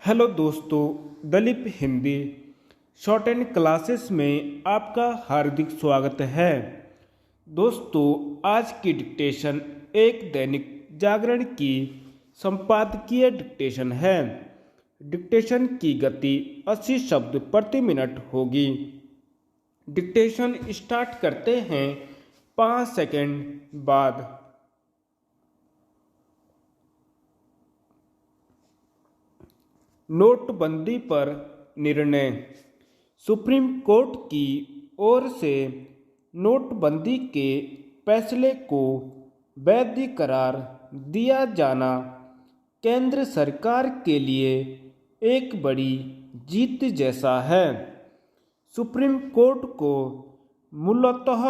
Hello दोस्तों, Dalip Hindi shorthand classes में आपका हार्दिक स्वागत है। दोस्तों, आज की डिक्टेशन एक दैनिक जागरण की संपादकीय डिक्टेशन है। डिक्टेशन की गति 80 शब्द प्रति मिनट होगी। डिक्टेशन स्टार्ट करते हैं 5 सेकंड बाद। नोटबंदी पर निर्णय। सुप्रीम कोर्ट की ओर से नोटबंदी के फैसले को वैध करार दिया जाना केंद्र सरकार के लिए एक बड़ी जीत जैसा है। सुप्रीम कोर्ट को मूलतः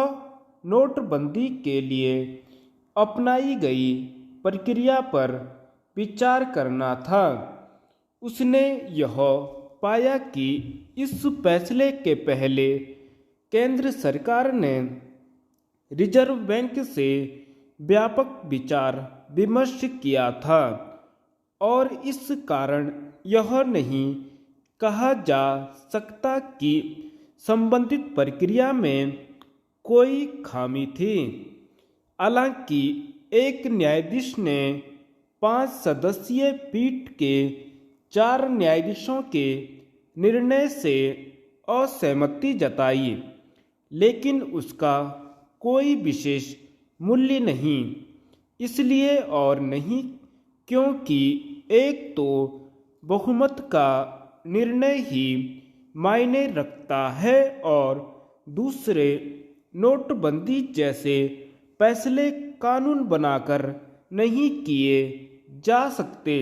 नोटबंदी के लिए अपनाई गई प्रक्रिया पर विचार करना था। उसने यह पाया कि इस फैसले के पहले केंद्र सरकार ने रिजर्व बैंक से व्यापक विचार विमर्श किया था और इस कारण यह नहीं कहा जा सकता कि संबंधित प्रक्रिया में कोई खामी थी। हालांकि एक न्यायाधीश ने 5 सदस्यीय पीठ के 4 न्यायाधीशों के निर्णय से असहमति जताई, लेकिन उसका कोई विशेष मूल्य नहीं इसलिए और नहीं क्योंकि एक तो बहुमत का निर्णय ही मायने रखता है और दूसरे नोटबंदी जैसे फैसले कानून बनाकर नहीं किए जा सकते।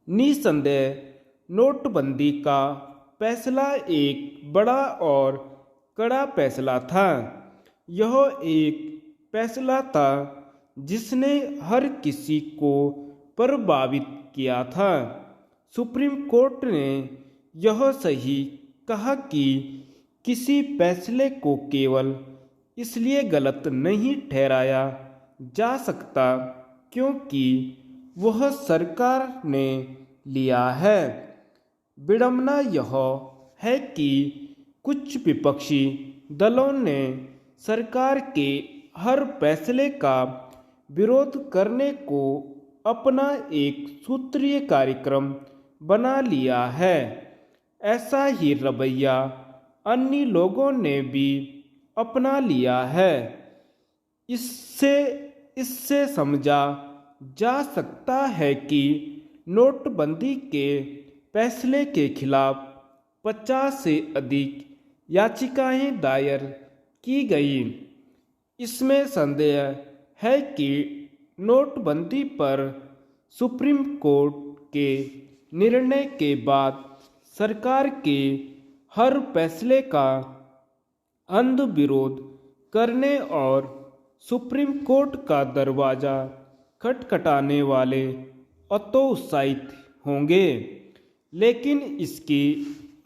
निसंदेह नोटबंदी का फैसला एक बड़ा और कड़ा फैसला था। यह एक फैसला था जिसने हर किसी को प्रभावित किया था। सुप्रीम कोर्ट ने यह सही कहा कि किसी फैसले को केवल इसलिए गलत नहीं ठहराया जा सकता क्योंकि वह सरकार ने लिया है। विडंबना यह है कि कुछ विपक्षी दलों ने सरकार के हर फैसले का विरोध करने को अपना एक सूत्रीय कार्यक्रम बना लिया है। ऐसा ही रवैया अन्य लोगों ने भी अपना लिया है। इससे समझा जा सकता है कि नोटबंदी के फैसले के खिलाफ 50 से अधिक याचिकाएं दायर की गई। इसमें संदेह है कि नोटबंदी पर सुप्रीम कोर्ट के निर्णय के बाद सरकार के हर फैसले का अंध विरोध करने और सुप्रीम कोर्ट का दरवाजा खटखटाने वाले अतोत्साहित होंगे, लेकिन इसकी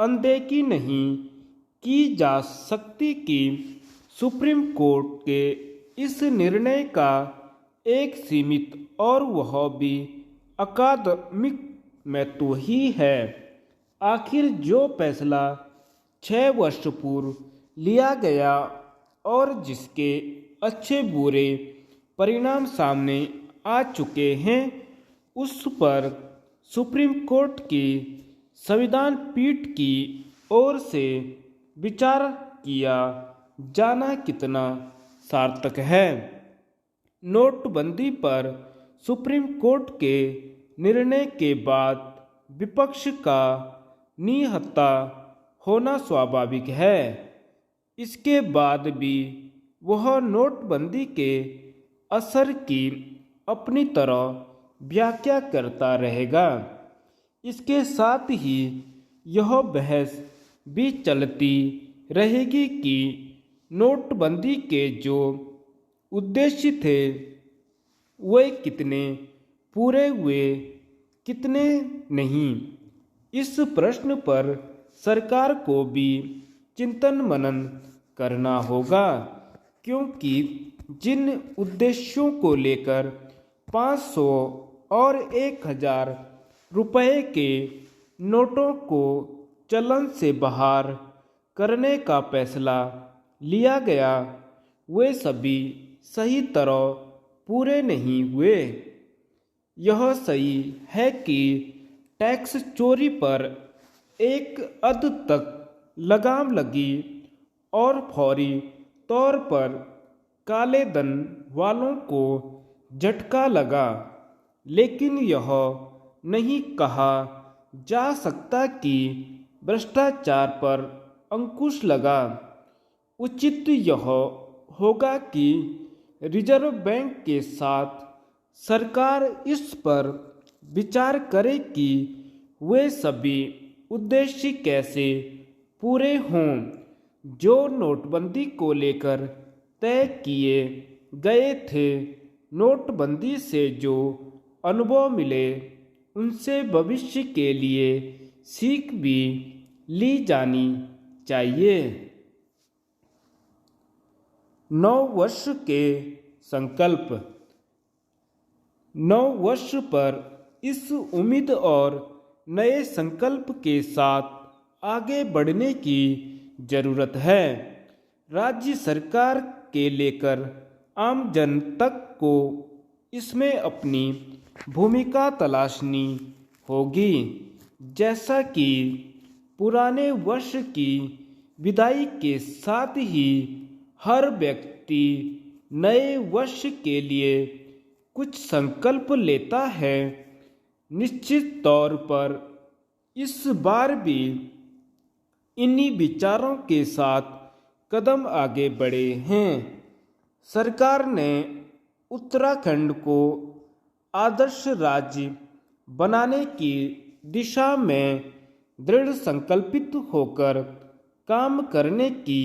अनदेखी नहीं की जा सकती कि सुप्रीम कोर्ट के इस निर्णय का एक सीमित और वह भी अकादमिक महत्व ही है। आखिर जो फैसला 6 वर्ष पूर्व लिया गया और जिसके अच्छे बुरे परिणाम सामने आ चुके हैं, उस पर सुप्रीम कोर्ट की संविधान पीठ की ओर से विचार किया जाना कितना सार्थक है। नोटबंदी पर सुप्रीम कोर्ट के निर्णय के बाद विपक्ष का निहत्था होना स्वाभाविक है। इसके बाद भी वह नोटबंदी के असर की अपनी तरह व्याख्या करता रहेगा। इसके साथ ही यह बहस भी चलती रहेगी कि नोटबंदी के जो उद्देश्य थे वे कितने पूरे हुए कितने नहीं। इस प्रश्न पर सरकार को भी चिंतन मनन करना होगा, क्योंकि जिन उद्देश्यों को लेकर 500 और 1000 रुपए के नोटों को चलन से बाहर करने का फैसला लिया गया, वे सभी सही तरह पूरे नहीं हुए। यह सही है कि टैक्स चोरी पर एक हद तक लगाम लगी और फौरी तौर पर काले धन वालों को झटका लगा, लेकिन यह नहीं कहा जा सकता कि भ्रष्टाचार पर अंकुश लगा। उचित यह होगा कि रिजर्व बैंक के साथ सरकार इस पर विचार करे कि वे सभी उद्देश्य कैसे पूरे हों जो नोटबंदी को लेकर तय किए गए थे। नोटबंदी से जो अनुभव मिले उनसे भविष्य के लिए सीख भी ली जानी चाहिए। 9 वर्ष के संकल्प। 9 वर्ष पर इस उम्मीद और नए संकल्प के साथ आगे बढ़ने की जरूरत है। राज्य सरकार के लेकर आम जन तक को इसमें अपनी भूमिका तलाशनी होगी। जैसा कि पुराने वर्ष की विदाई के साथ ही हर व्यक्ति नए वर्ष के लिए कुछ संकल्प लेता है, निश्चित तौर पर इस बार भी इन्हीं विचारों के साथ कदम आगे बढ़े हैं। सरकार ने उत्तराखंड को आदर्श राज्य बनाने की दिशा में दृढ़ संकल्पित होकर काम करने की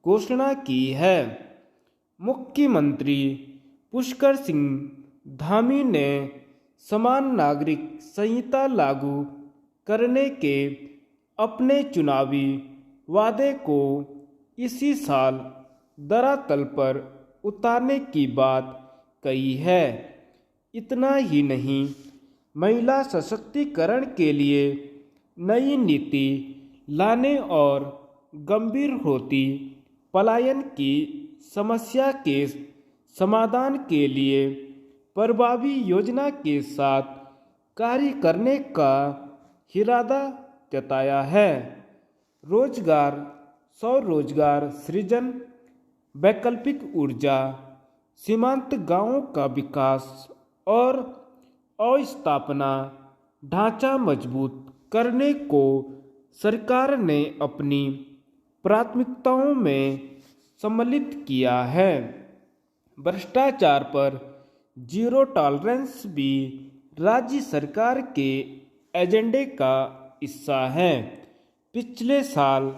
घोषणा की है। मुख्यमंत्री पुष्कर सिंह धामी ने समान नागरिक संहिता लागू करने के अपने चुनावी वादे को इसी साल धरातल पर उतारने की बात कही है। इतना ही नहीं, महिला सशक्तिकरण के लिए नई नीति लाने और गंभीर होती पलायन की समस्या के समाधान के लिए प्रभावी योजना के साथ कार्य करने का इरादा जताया है। रोजगार, स्वरोजगार सृजन, वैकल्पिक ऊर्जा, सीमांत गांवों का विकास और अवस्थापना ढांचा मजबूत करने को सरकार ने अपनी प्राथमिकताओं में सम्मिलित किया है। भ्रष्टाचार पर जीरो टॉलरेंस भी राज्य सरकार के एजेंडे का हिस्सा है। पिछले साल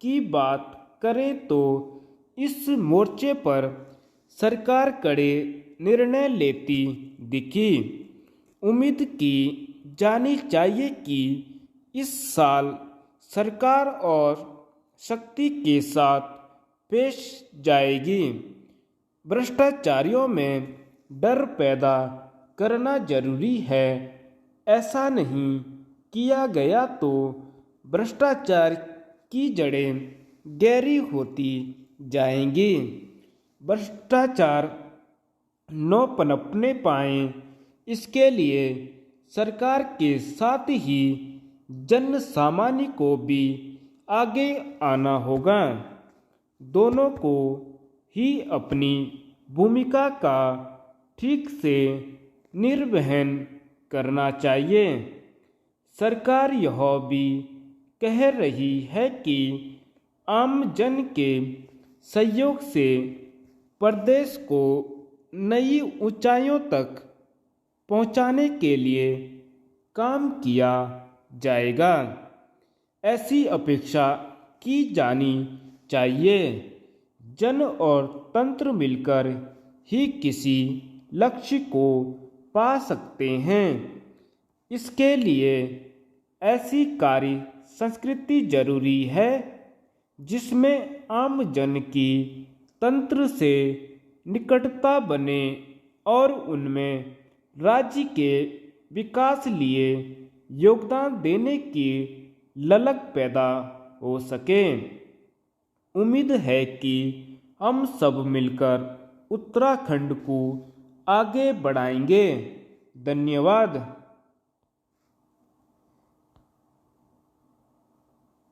की बात करें तो इस मोर्चे पर सरकार कड़े निर्णय लेती दिखी। उम्मीद की जानी चाहिए कि इस साल सरकार और शक्ति के साथ पेश जाएगी। भ्रष्टाचारियों में डर पैदा करना जरूरी है। ऐसा नहीं किया गया तो भ्रष्टाचार की जड़ें गहरी होती जाएंगी। भ्रष्टाचार न पनपने पाए, इसके लिए सरकार के साथ ही जन सामान्य को भी आगे आना होगा। दोनों को ही अपनी भूमिका का ठीक से निर्वहन करना चाहिए। सरकार यह भी कह रही है कि आम जन के सहयोग से प्रदेश को नई ऊंचाइयों तक पहुंचाने के लिए काम किया जाएगा। ऐसी अपेक्षा की जानी चाहिए। जन और तंत्र मिलकर ही किसी लक्ष्य को पा सकते हैं। इसके लिए ऐसी कार्य संस्कृति जरूरी है जिसमें आम जन की तंत्र से निकटता बने और उनमें राज्य के विकास लिए योगदान देने की ललक पैदा हो सके। उम्मीद है कि हम सब मिलकर उत्तराखंड को आगे बढ़ाएंगे। धन्यवाद।